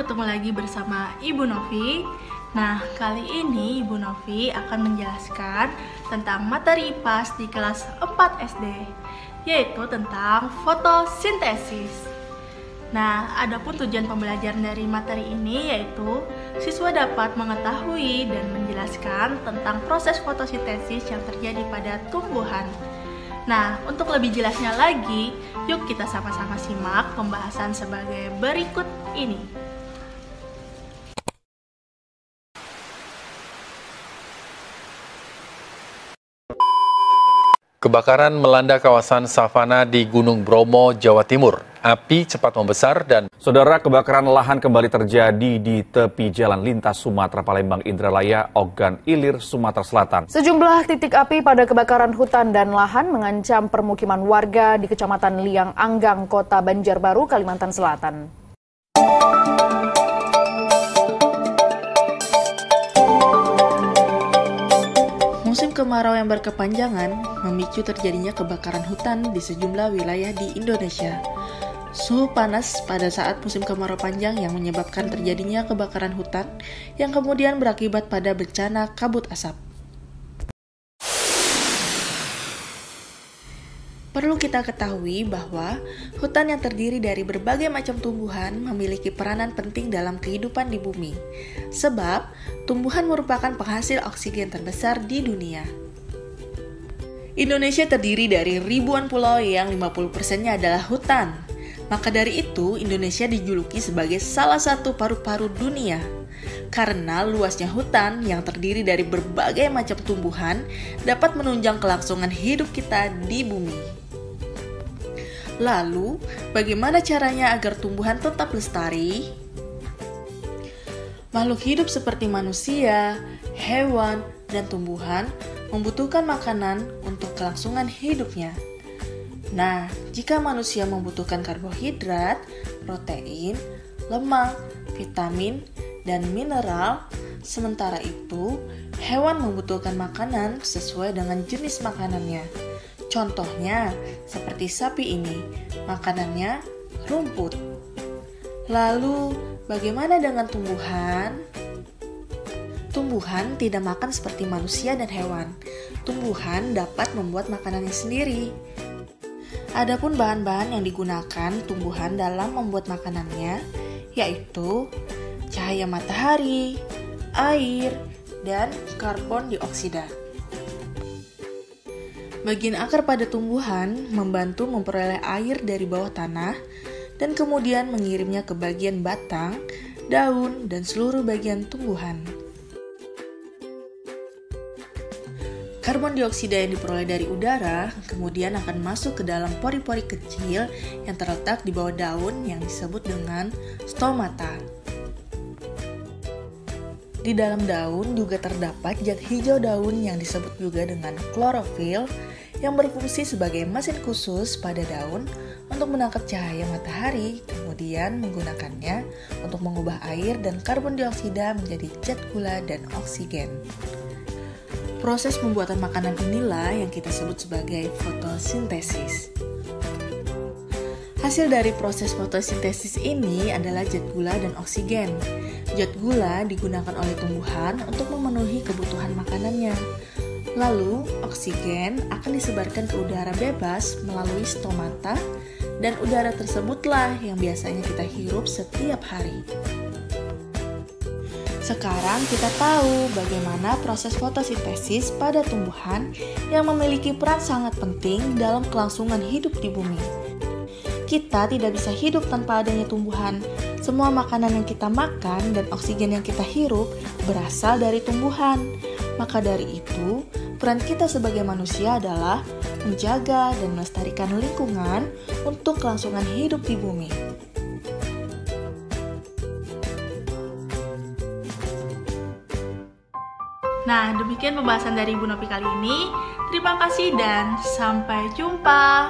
bertemu lagi bersama Ibu Novi. Nah, kali ini Ibu Novi akan menjelaskan tentang materi IPAS di kelas 4 SD, yaitu tentang fotosintesis. Nah, adapun tujuan pembelajaran dari materi ini yaitu siswa dapat mengetahui dan menjelaskan tentang proses fotosintesis yang terjadi pada tumbuhan. Nah, untuk lebih jelasnya lagi, yuk kita sama-sama simak pembahasan sebagai berikut ini. Kebakaran melanda kawasan savana di Gunung Bromo, Jawa Timur. Api cepat membesar dan... Saudara, kebakaran lahan kembali terjadi di tepi jalan lintas Sumatera Palembang Indralaya, Ogan Ilir, Sumatera Selatan. Sejumlah titik api pada kebakaran hutan dan lahan mengancam permukiman warga di Kecamatan Liang Anggang, Kota Banjarbaru, Kalimantan Selatan. Musim kemarau yang berkepanjangan memicu terjadinya kebakaran hutan di sejumlah wilayah di Indonesia. Suhu panas pada saat musim kemarau panjang yang menyebabkan terjadinya kebakaran hutan yang kemudian berakibat pada bencana kabut asap. Perlu kita ketahui bahwa hutan yang terdiri dari berbagai macam tumbuhan memiliki peranan penting dalam kehidupan di bumi, sebab tumbuhan merupakan penghasil oksigen terbesar di dunia. Indonesia terdiri dari ribuan pulau yang 50%-nya adalah hutan. Maka dari itu, Indonesia dijuluki sebagai salah satu paru-paru dunia. Karena luasnya hutan yang terdiri dari berbagai macam tumbuhan dapat menunjang kelangsungan hidup kita di bumi. Lalu, bagaimana caranya agar tumbuhan tetap lestari? Makhluk hidup seperti manusia, hewan, dan tumbuhan membutuhkan makanan untuk kelangsungan hidupnya. Nah, jika manusia membutuhkan karbohidrat, protein, lemak, vitamin, dan mineral, sementara itu, hewan membutuhkan makanan sesuai dengan jenis makanannya. Contohnya, seperti sapi ini, makanannya rumput. Lalu, bagaimana dengan tumbuhan? Tumbuhan tidak makan seperti manusia dan hewan. Tumbuhan dapat membuat makanannya sendiri. Adapun bahan-bahan yang digunakan tumbuhan dalam membuat makanannya, yaitu cahaya matahari, air, dan karbon dioksida. Bagian akar pada tumbuhan membantu memperoleh air dari bawah tanah dan kemudian mengirimnya ke bagian batang, daun, dan seluruh bagian tumbuhan. Karbon dioksida yang diperoleh dari udara kemudian akan masuk ke dalam pori-pori kecil yang terletak di bawah daun yang disebut dengan stomata. Di dalam daun juga terdapat zat hijau daun yang disebut juga dengan klorofil yang berfungsi sebagai mesin khusus pada daun untuk menangkap cahaya matahari, kemudian menggunakannya untuk mengubah air dan karbon dioksida menjadi zat gula dan oksigen. Proses pembuatan makanan inilah yang kita sebut sebagai fotosintesis. Hasil dari proses fotosintesis ini adalah zat gula dan oksigen. Zat gula digunakan oleh tumbuhan untuk memenuhi kebutuhan makanannya. Lalu, oksigen akan disebarkan ke udara bebas melalui stomata, dan udara tersebutlah yang biasanya kita hirup setiap hari. Sekarang kita tahu bagaimana proses fotosintesis pada tumbuhan yang memiliki peran sangat penting dalam kelangsungan hidup di bumi. Kita tidak bisa hidup tanpa adanya tumbuhan. Semua makanan yang kita makan dan oksigen yang kita hirup berasal dari tumbuhan. Maka dari itu, peran kita sebagai manusia adalah menjaga dan melestarikan lingkungan untuk kelangsungan hidup di bumi. Nah, demikian pembahasan dari Ibu Novi kali ini. Terima kasih dan sampai jumpa.